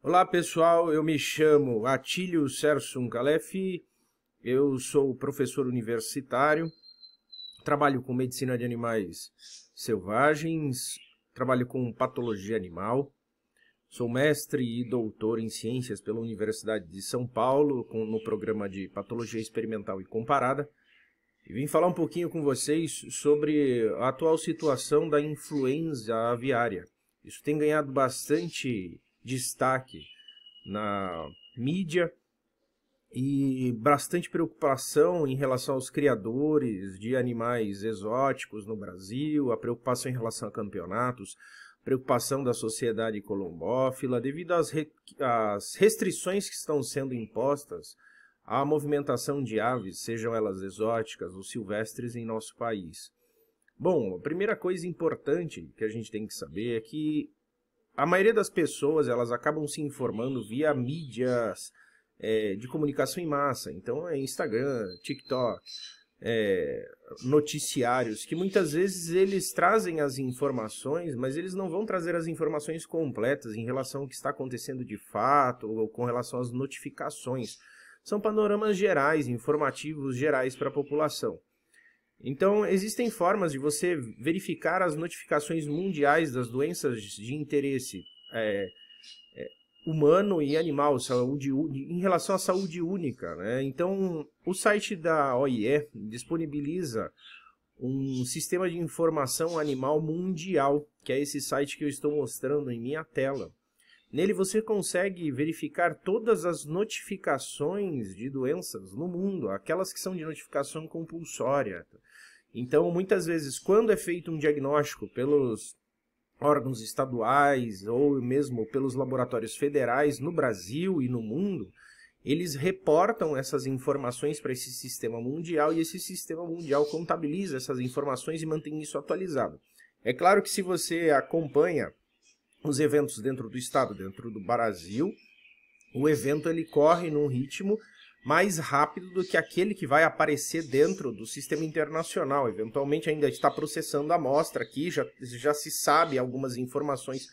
Olá pessoal, eu me chamo Atílio Sersun Calef, eu sou professor universitário, trabalho com medicina de animais selvagens, trabalho com patologia animal, sou mestre e doutor em ciências pela Universidade de São Paulo, no programa de patologia experimental e comparada, e vim falar um pouquinho com vocês sobre a atual situação da influenza aviária. Isso tem ganhado bastante destaque na mídia e bastante preocupação em relação aos criadores de animais exóticos no Brasil, a preocupação em relação a campeonatos, preocupação da sociedade colombófila devido às restrições que estão sendo impostas à movimentação de aves, sejam elas exóticas ou silvestres em nosso país. Bom, a primeira coisa importante que a gente tem que saber é que a maioria das pessoas elas acabam se informando via mídias de comunicação em massa. Então é Instagram, TikTok, noticiários, que muitas vezes eles trazem as informações, mas eles não vão trazer as informações completas em relação ao que está acontecendo de fato ou com relação às notificações. São panoramas gerais, informativos gerais para a população. Então, existem formas de você verificar as notificações mundiais das doenças de interesse humano e animal, em relação à saúde única, né? Então, o site da OIE disponibiliza um sistema de informação animal mundial, que é esse site que eu estou mostrando em minha tela. Nele você consegue verificar todas as notificações de doenças no mundo, aquelas que são de notificação compulsória. Então, muitas vezes, quando é feito um diagnóstico pelos órgãos estaduais ou mesmo pelos laboratórios federais no Brasil e no mundo, eles reportam essas informações para esse sistema mundial e esse sistema mundial contabiliza essas informações e mantém isso atualizado. É claro que se você acompanha os eventos dentro do estado, dentro do Brasil, o evento ele corre num ritmo mais rápido do que aquele que vai aparecer dentro do sistema internacional. Eventualmente ainda está processando a amostra aqui, já se sabe algumas informações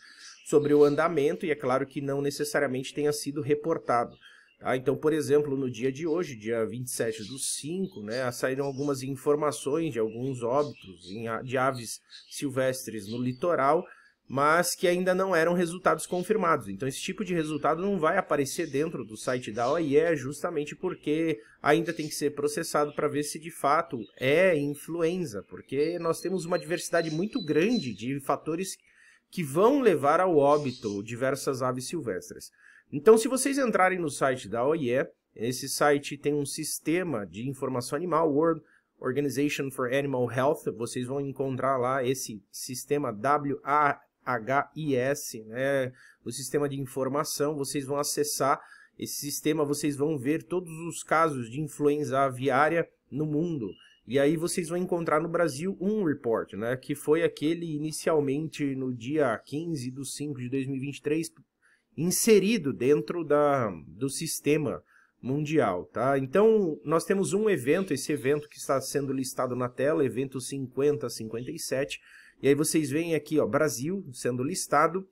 sobre o andamento e é claro que não necessariamente tenha sido reportado. Tá? Então, por exemplo, no dia de hoje, dia 27/5, né, saíram algumas informações de alguns óbitos de aves silvestres no litoral, mas que ainda não eram resultados confirmados. Então esse tipo de resultado não vai aparecer dentro do site da OIE, justamente porque ainda tem que ser processado para ver se de fato é influenza, porque nós temos uma diversidade muito grande de fatores que vão levar ao óbito diversas aves silvestres. Então se vocês entrarem no site da OIE, esse site tem um sistema de informação animal, World Organization for Animal Health, vocês vão encontrar lá esse sistema WAHIS, né, o sistema de informação. Vocês vão acessar esse sistema, vocês vão ver todos os casos de influenza aviária no mundo. E aí vocês vão encontrar no Brasil um report, né, que foi aquele inicialmente no dia 15/5/2023, inserido dentro do sistema mundial. Tá? Então nós temos um evento, esse evento que está sendo listado na tela, evento 5057, e aí vocês veem aqui, ó, Brasil sendo listado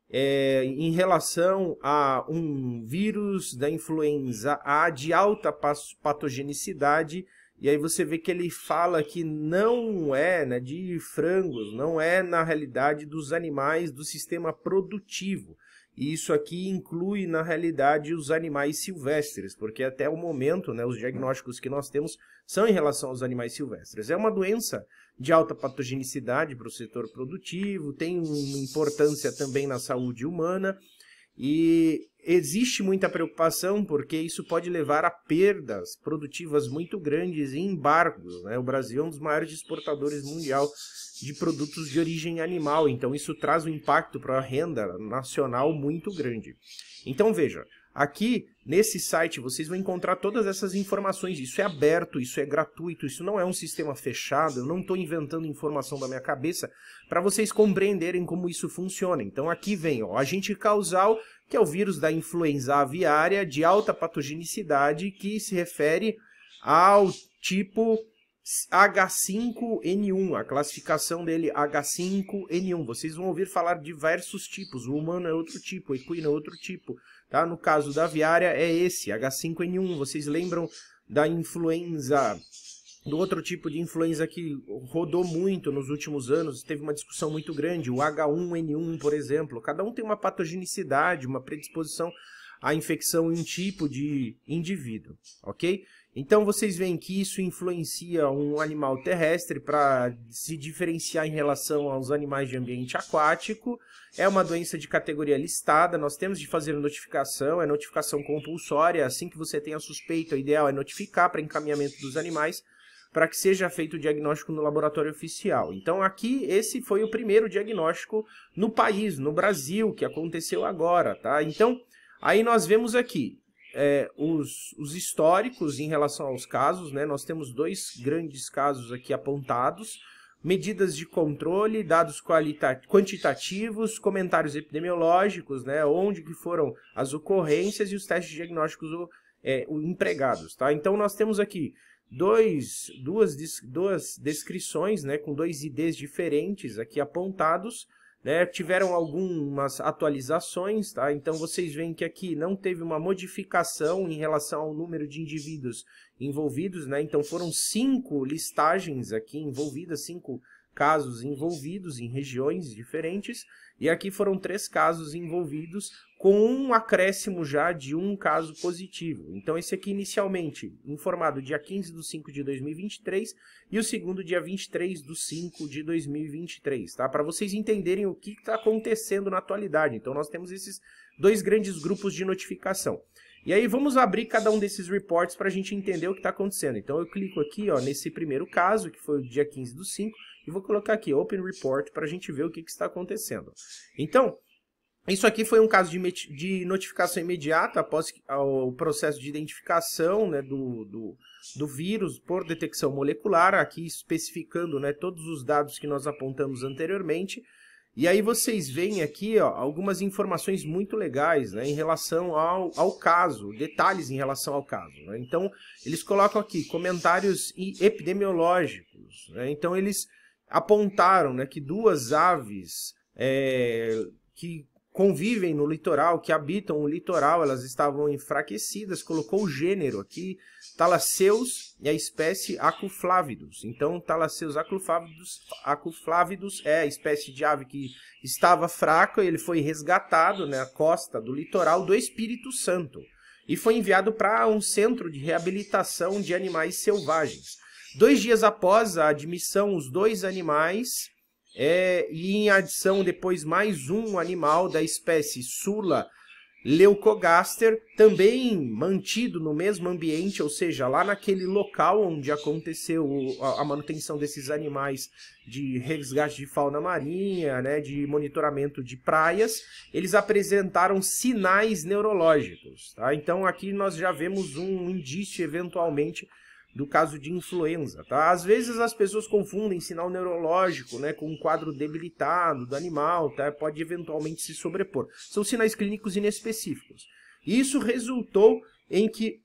em relação a um vírus da influenza A de alta patogenicidade, e aí você vê que ele fala que não é, né, de frangos, não é na realidade dos animais do sistema produtivo. E isso aqui inclui, na realidade, os animais silvestres, porque até o momento, né, os diagnósticos que nós temos são em relação aos animais silvestres. É uma doença de alta patogenicidade para o setor produtivo, tem uma importância também na saúde humana e existe muita preocupação porque isso pode levar a perdas produtivas muito grandes e embargos, né? O Brasil é um dos maiores exportadores mundial de produtos de origem animal, então isso traz um impacto para a renda nacional muito grande. Então veja, aqui nesse site vocês vão encontrar todas essas informações, isso é aberto, isso é gratuito, isso não é um sistema fechado, eu não estou inventando informação da minha cabeça para vocês compreenderem como isso funciona. Então aqui vem, ó, agente causal, que é o vírus da influenza aviária de alta patogenicidade, que se refere ao tipo H5N1, a classificação dele H5N1. Vocês vão ouvir falar de diversos tipos, o humano é outro tipo, o equino é outro tipo, tá? No caso da aviária é esse, H5N1. Vocês lembram da influenza, do outro tipo de influenza que rodou muito nos últimos anos, teve uma discussão muito grande, o H1N1, por exemplo. Cada um tem uma patogenicidade, uma predisposição à infecção em um tipo de indivíduo, ok? Então vocês veem que isso influencia um animal terrestre para se diferenciar em relação aos animais de ambiente aquático. É uma doença de categoria listada, nós temos de fazer a notificação, é notificação compulsória. Assim que você tem a suspeita, o ideal é notificar para encaminhamento dos animais, para que seja feito o diagnóstico no laboratório oficial. Então aqui, esse foi o primeiro diagnóstico no país, no Brasil, que aconteceu agora, tá? Então, aí nós vemos aqui os históricos em relação aos casos, né? Nós temos 2 grandes casos aqui apontados, medidas de controle, dados quantitativos, comentários epidemiológicos, né? Onde que foram as ocorrências e os testes diagnósticos empregados, tá? Então nós temos aqui duas descrições, né, com 2 IDs diferentes aqui apontados, né, tiveram algumas atualizações, tá? Então vocês veem que aqui não teve uma modificação em relação ao número de indivíduos envolvidos, né? Então foram 5 listagens aqui envolvidas, 5 casos envolvidos em regiões diferentes, e aqui foram 3 casos envolvidos com um acréscimo já de um caso positivo. Então esse aqui inicialmente informado dia 15/5 de 2023 e o segundo dia 23/5 de 2023, tá? Para vocês entenderem o que está acontecendo na atualidade. Então nós temos esses 2 grandes grupos de notificação. E aí vamos abrir cada um desses reports para a gente entender o que está acontecendo. Então eu clico aqui, ó, nesse primeiro caso, que foi o dia 15/5, e vou colocar aqui Open Report para a gente ver o que está acontecendo. Então, isso aqui foi um caso de notificação imediata após o processo de identificação, né, do vírus por detecção molecular, aqui especificando, né, todos os dados que nós apontamos anteriormente. E aí vocês veem aqui, ó, algumas informações muito legais, né, em relação ao caso, detalhes em relação ao caso, né? Então, eles colocam aqui comentários epidemiológicos, né? Então, eles apontaram, né, que 2 aves que convivem no litoral, que habitam o litoral, elas estavam enfraquecidas, colocou o gênero aqui, Thalasseus e a espécie Acuflávidos. Então, Thalasseus acuflávidos é a espécie de ave que estava fraca, ele foi resgatado na costa do litoral do Espírito Santo e foi enviado para um centro de reabilitação de animais selvagens. 2 dias após a admissão, os 2 animais, e em adição depois mais um animal da espécie Sula leucogaster, também mantido no mesmo ambiente, ou seja, lá naquele local onde aconteceu a manutenção desses animais de resgate de fauna marinha, né, de monitoramento de praias, eles apresentaram sinais neurológicos, tá? Então aqui nós já vemos um indício eventualmente do caso de influenza, tá? Às vezes as pessoas confundem sinal neurológico, né, com um quadro debilitado do animal, tá? Pode eventualmente se sobrepor. São sinais clínicos inespecíficos. Isso resultou em que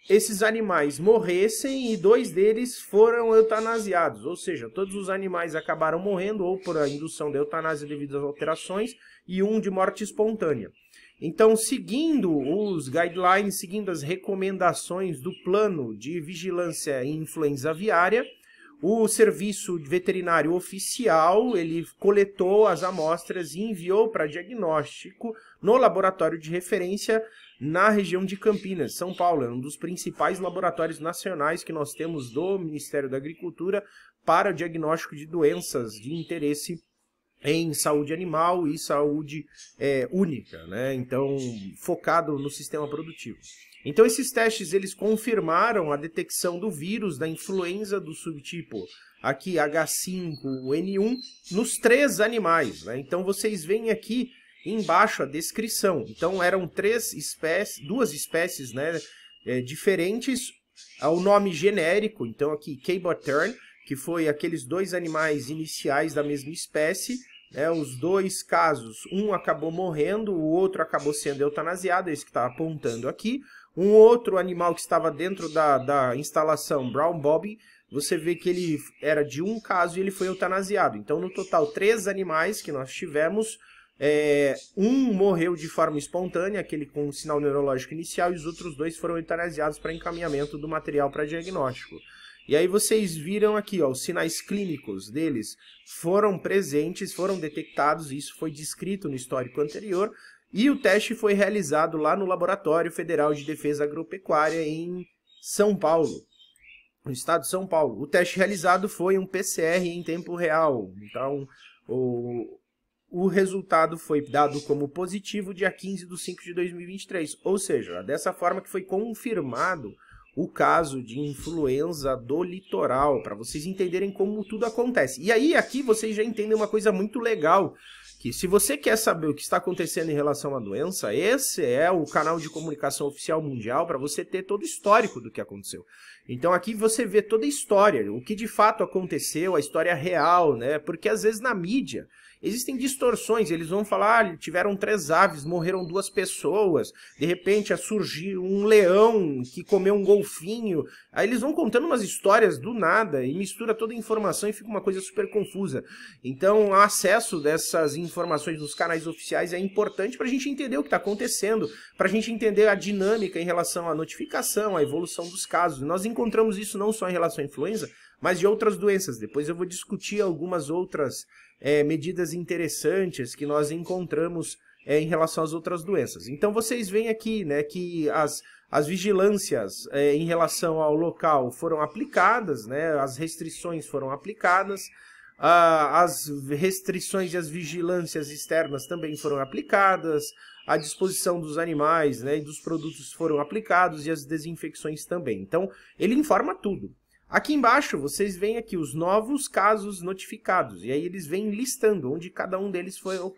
esses animais morressem e 2 deles foram eutanasiados, ou seja, todos os animais acabaram morrendo ou por a indução da eutanásia devido às alterações e um de morte espontânea. Então, seguindo os guidelines, seguindo as recomendações do plano de vigilância em influenza aviária, o serviço veterinário oficial, ele coletou as amostras e enviou para diagnóstico no laboratório de referência na região de Campinas, São Paulo. É um dos principais laboratórios nacionais que nós temos do Ministério da Agricultura para o diagnóstico de doenças de interesse em saúde animal e saúde única, né? Então, focado no sistema produtivo. Então, esses testes eles confirmaram a detecção do vírus da influenza do subtipo aqui H5N1 nos 3 animais, né? Então, vocês veem aqui embaixo a descrição. Então, eram 2 espécies, né, diferentes, ao nome genérico. Então, aqui Caboturn, que foi aqueles 2 animais iniciais da mesma espécie, né, os dois casos, um acabou morrendo, o outro acabou sendo eutanasiado, esse que está apontando aqui. Um outro animal que estava dentro da instalação, Brown Bobby, você vê que ele era de um caso e ele foi eutanasiado. Então, no total, 3 animais que nós tivemos. Um morreu de forma espontânea, aquele com sinal neurológico inicial, e os outros 2 foram eutanasiados para encaminhamento do material para diagnóstico. E aí vocês viram aqui, ó, os sinais clínicos deles foram presentes, foram detectados, isso foi descrito no histórico anterior, e o teste foi realizado lá no Laboratório Federal de Defesa Agropecuária em São Paulo, no estado de São Paulo. O teste realizado foi um PCR em tempo real, então o resultado foi dado como positivo dia 15/5/2023, ou seja, dessa forma que foi confirmado o caso de influenza do litoral, para vocês entenderem como tudo acontece. E aí aqui vocês já entendem uma coisa muito legal, que se você quer saber o que está acontecendo em relação à doença, esse é o canal de comunicação oficial mundial para você ter todo o histórico do que aconteceu. Então aqui você vê toda a história, o que de fato aconteceu, a história real, né? Porque às vezes na mídia existem distorções, eles vão falar, tiveram 3 aves, morreram 2 pessoas, de repente surgiu um leão que comeu um golfinho, aí eles vão contando umas histórias do nada e mistura toda a informação e fica uma coisa super confusa. Então o acesso dessas informações nos canais oficiais é importante para a gente entender o que está acontecendo, para a gente entender a dinâmica em relação à notificação, à evolução dos casos. Nós encontramos isso não só em relação à influenza, mas de outras doenças. Depois eu vou discutir algumas outras medidas interessantes que nós encontramos em relação às outras doenças. Então vocês veem aqui, né, que as vigilâncias em relação ao local foram aplicadas, né, as restrições foram aplicadas, as restrições e as vigilâncias externas também foram aplicadas, a disposição dos animais, né, e dos produtos foram aplicados e as desinfecções também. Então ele informa tudo. Aqui embaixo vocês veem aqui os novos casos notificados, e aí eles vêm listando onde cada um deles foram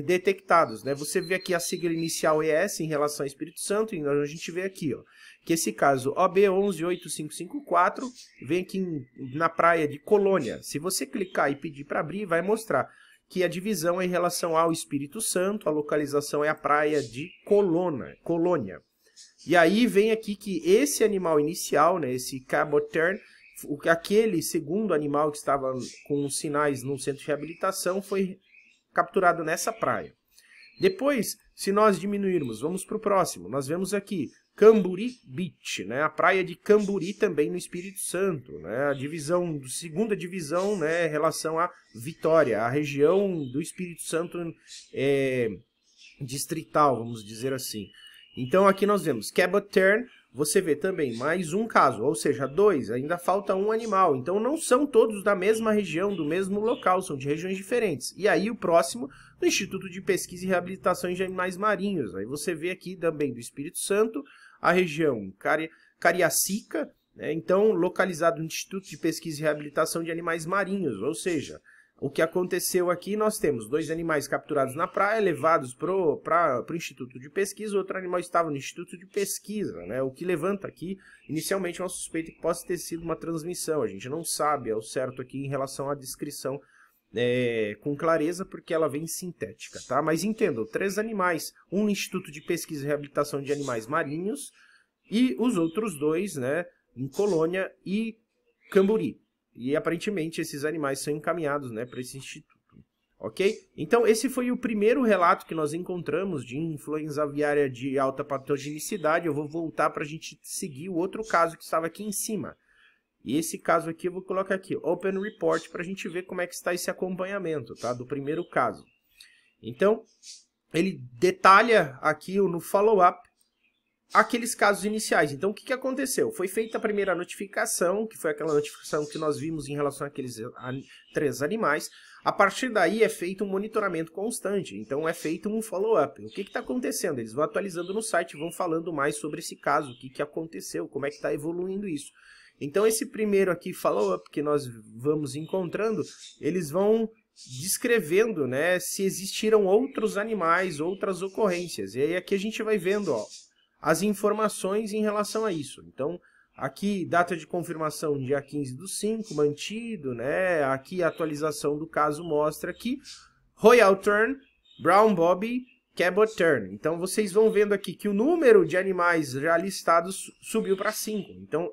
detectados, né? Você vê aqui a sigla inicial ES em relação ao Espírito Santo, e a gente vê aqui, ó, que esse caso OB118554 vem aqui na praia de Colônia. Se você clicar e pedir para abrir, vai mostrar que a divisão é em relação ao Espírito Santo, a localização é a praia de Colônia. E aí vem aqui que esse animal inicial, né, esse Cabotern, aquele segundo animal que estava com os sinais no centro de reabilitação, foi capturado nessa praia. Depois, se nós diminuirmos, vamos para o próximo, nós vemos aqui Camburi Beach, né, a praia de Camburi também no Espírito Santo, né, a segunda divisão, né, em relação à Vitória, a região do Espírito Santo distrital, vamos dizer assim. Então aqui nós vemos Cabot Tern, você vê também mais um caso, ou seja, 2, ainda falta um animal. Então não são todos da mesma região, do mesmo local, são de regiões diferentes. E aí o próximo, do Instituto de Pesquisa e Reabilitação de Animais Marinhos. Aí você vê aqui também do Espírito Santo, a região Cariacica, né? Então localizado no Instituto de Pesquisa e Reabilitação de Animais Marinhos, ou seja, o que aconteceu aqui, nós temos 2 animais capturados na praia, levados para o Instituto de Pesquisa, outro animal estava no Instituto de Pesquisa, né? O que levanta aqui, inicialmente, uma suspeita que possa ter sido uma transmissão. A gente não sabe ao certo aqui em relação à descrição com clareza, porque ela vem sintética, tá? Mas entendam, 3 animais, um no Instituto de Pesquisa e Reabilitação de Animais Marinhos, e os outros 2, né, em Colônia e Camburi. E aparentemente esses animais são encaminhados, né, para esse instituto. Ok? Então esse foi o primeiro relato que nós encontramos de influenza aviária de alta patogenicidade. Eu vou voltar para a gente seguir o outro caso que estava aqui em cima. E esse caso aqui eu vou colocar aqui, Open Report, para a gente ver como é que está esse acompanhamento, tá, do primeiro caso. Então, ele detalha aqui no follow-up aqueles casos iniciais. Então, o que aconteceu? Foi feita a primeira notificação, que foi aquela notificação que nós vimos em relação àqueles 3 animais. A partir daí é feito um monitoramento constante, então é feito um follow-up. O que está acontecendo? Eles vão atualizando no site, vão falando mais sobre esse caso, o que aconteceu, como é que está evoluindo isso. Então, esse primeiro aqui, follow-up, que nós vamos encontrando, eles vão descrevendo, né, se existiram outros animais, outras ocorrências. E aí aqui a gente vai vendo, ó, as informações em relação a isso. Então, Aqui, data de confirmação, dia 15/5, mantido, né? Aqui a atualização do caso mostra aqui Royal Tern, Brown Bobby, Cabot Tern. Então, vocês vão vendo aqui que o número de animais já listados subiu para 5. Então,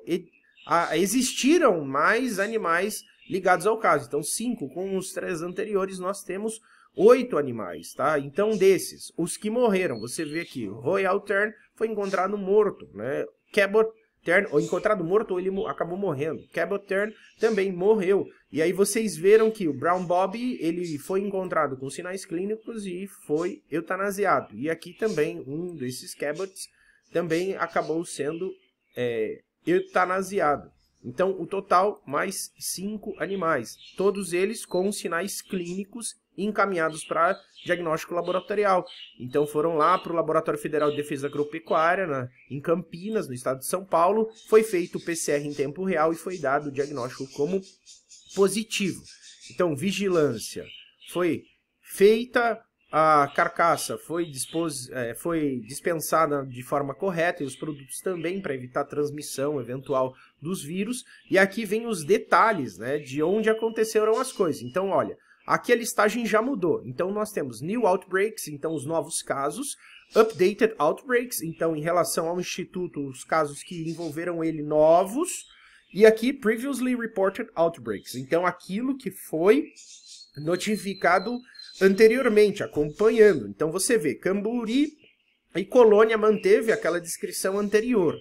existiram mais animais ligados ao caso. Então, 5, com os 3 anteriores, nós temos 8 animais, tá? Então, desses, os que morreram, você vê aqui, o Royal Tern foi encontrado morto, né? Cabot Tern, ou encontrado morto, ou ele acabou morrendo. Cabot Tern também morreu. E aí vocês viram que o Brown Bobby, ele foi encontrado com sinais clínicos e foi eutanasiado. E aqui também, um desses Cabots também acabou sendo eutanasiado. Então, o total, mais 5 animais. Todos eles com sinais clínicos encaminhados para diagnóstico laboratorial. Então foram lá para o Laboratório Federal de Defesa Agropecuária, em Campinas, no estado de São Paulo. Foi feito o PCR em tempo real e foi dado o diagnóstico como positivo. Então, vigilância. Foi feita, a carcaça foi dispensada de forma correta e os produtos também para evitar a transmissão eventual dos vírus. E aqui vem os detalhes, né, de onde aconteceram as coisas. Então, olha, aqui a listagem já mudou. Então, nós temos New Outbreaks, então os novos casos. Updated Outbreaks, então em relação ao Instituto, os casos que envolveram ele novos. E aqui, Previously Reported Outbreaks, então aquilo que foi notificado anteriormente, acompanhando. Então você vê, Camburi e Colônia manteve aquela descrição anterior.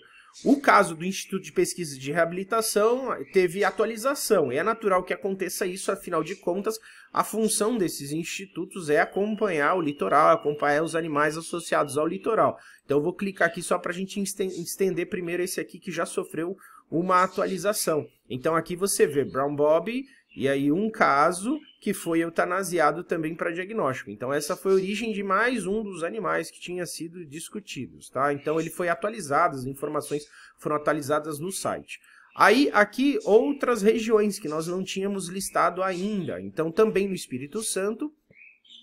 O caso do Instituto de Pesquisa de Reabilitação teve atualização. E é natural que aconteça isso, afinal de contas, a função desses institutos é acompanhar o litoral, acompanhar os animais associados ao litoral. Então eu vou clicar aqui só para a gente estender primeiro esse aqui que já sofreu uma atualização. Então aqui você vê Brown Bobby e aí um caso que foi eutanasiado também para diagnóstico. Então essa foi a origem de mais um dos animais que tinha sido discutidos, tá? Então ele foi atualizado, as informações foram atualizadas no site. Aí aqui outras regiões que nós não tínhamos listado ainda. Então também no Espírito Santo,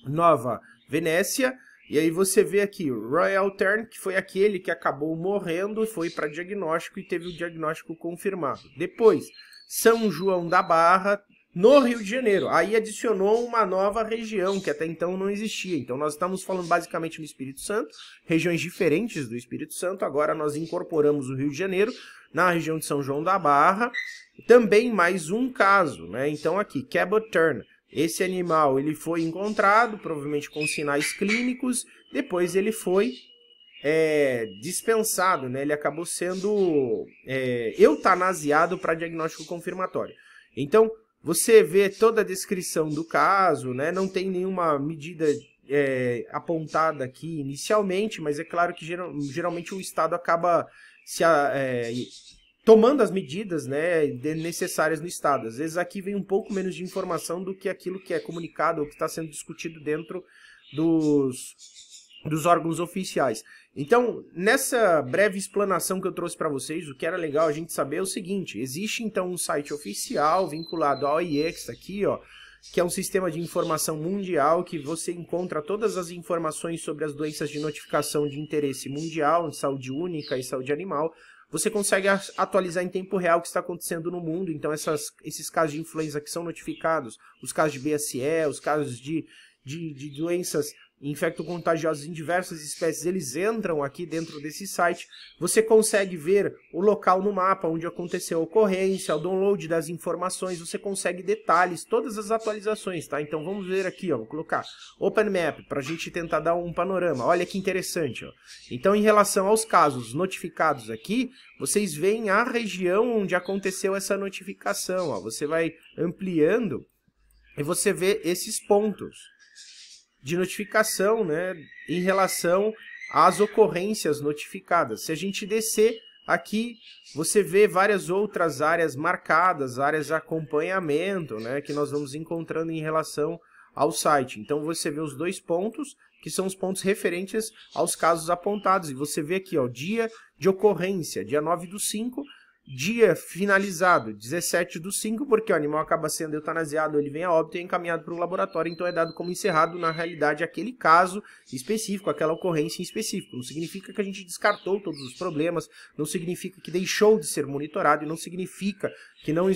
Nova Venécia, e aí você vê aqui o Royal Tern, que foi aquele que acabou morrendo, foi para diagnóstico e teve o diagnóstico confirmado. Depois, São João da Barra, no Rio de Janeiro. Aí adicionou uma nova região, que até então não existia. Então nós estamos falando basicamente no Espírito Santo, regiões diferentes do Espírito Santo. Agora nós incorporamos o Rio de Janeiro na região de São João da Barra. Também mais um caso, né? Então aqui, Cabot Tern. Esse animal ele foi encontrado, provavelmente com sinais clínicos. Depois ele foi dispensado, né? Ele acabou sendo eutanasiado para diagnóstico confirmatório. Então, você vê toda a descrição do caso, né? Não tem nenhuma medida apontada aqui inicialmente, mas é claro que geralmente o Estado acaba tomando as medidas, né, necessárias no Estado. Às vezes aqui vem um pouco menos de informação do que aquilo que é comunicado ou que está sendo discutido dentro dos órgãos oficiais. Então, nessa breve explanação que eu trouxe para vocês, o que era legal a gente saber é o seguinte: existe então um site oficial vinculado à OIE, que está aqui, ó, que é um sistema de informação mundial que você encontra todas as informações sobre as doenças de notificação de interesse mundial, saúde única e saúde animal. Você consegue atualizar em tempo real o que está acontecendo no mundo. Então, esses casos de influenza que são notificados, os casos de BSE, os casos de doenças infecto-contagiosas em diversas espécies, eles entram aqui dentro desse site. Você consegue ver o local no mapa onde aconteceu a ocorrência, o download das informações, você consegue detalhes, todas as atualizações, tá? Então vamos ver aqui, ó, vou colocar Open Map para a gente tentar dar um panorama. Olha que interessante, ó. Então, em relação aos casos notificados aqui, vocês veem a região onde aconteceu essa notificação, ó. Você vai ampliando e você vê esses pontos de notificação, né, em relação às ocorrências notificadas. Se a gente descer aqui, você vê várias outras áreas marcadas, áreas de acompanhamento, né, que nós vamos encontrando em relação ao site. Então você vê os dois pontos, que são os pontos referentes aos casos apontados. E você vê aqui, ó, dia de ocorrência, dia 9/5, dia finalizado, 17/5, porque o animal acaba sendo eutanasiado, ele vem a óbito e é encaminhado para o laboratório, então é dado como encerrado, na realidade, aquele caso específico, aquela ocorrência em específico. Não significa que a gente descartou todos os problemas, não significa que deixou de ser monitorado e não significa que não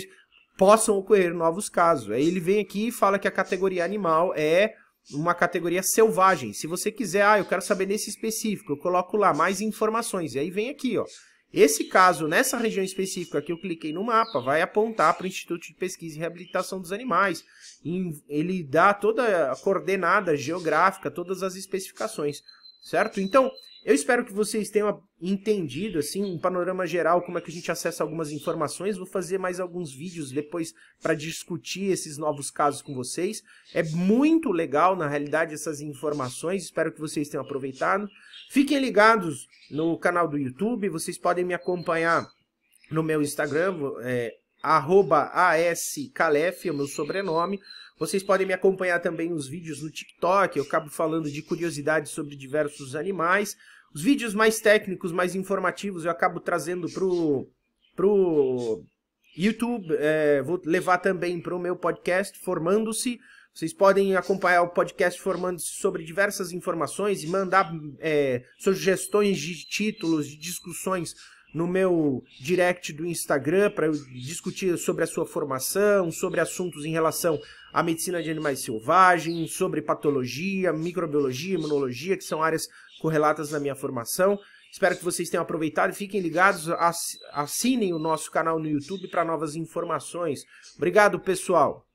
possam ocorrer novos casos. Aí ele vem aqui e fala que a categoria animal é uma categoria selvagem. Se você quiser, eu quero saber nesse específico, eu coloco lá mais informações. E aí vem aqui, ó. Esse caso, nessa região específica que eu cliquei no mapa, vai apontar para o Instituto de Pesquisa e Reabilitação dos Animais. Ele dá toda a coordenada geográfica, todas as especificações, certo? Então, eu espero que vocês tenham entendido, assim, um panorama geral, como é que a gente acessa algumas informações. Vou fazer mais alguns vídeos depois para discutir esses novos casos com vocês. É muito legal, na realidade, essas informações. Espero que vocês tenham aproveitado. Fiquem ligados no canal do YouTube. Vocês podem me acompanhar no meu Instagram, @ascalef, é o meu sobrenome. Vocês podem me acompanhar também nos vídeos no TikTok. Eu acabo falando de curiosidades sobre diversos animais. Os vídeos mais técnicos, mais informativos, eu acabo trazendo pro YouTube. Vou levar também para o meu podcast, Formando-se. Vocês podem acompanhar o podcast Formando-se sobre diversas informações e mandar sugestões de títulos, de discussões no meu direct do Instagram para eu discutir sobre a sua formação, sobre assuntos em relação à medicina de animais selvagens, sobre patologia, microbiologia, imunologia, que são áreas correlatas na minha formação. Espero que vocês tenham aproveitado e fiquem ligados, assinem o nosso canal no YouTube para novas informações. Obrigado, pessoal!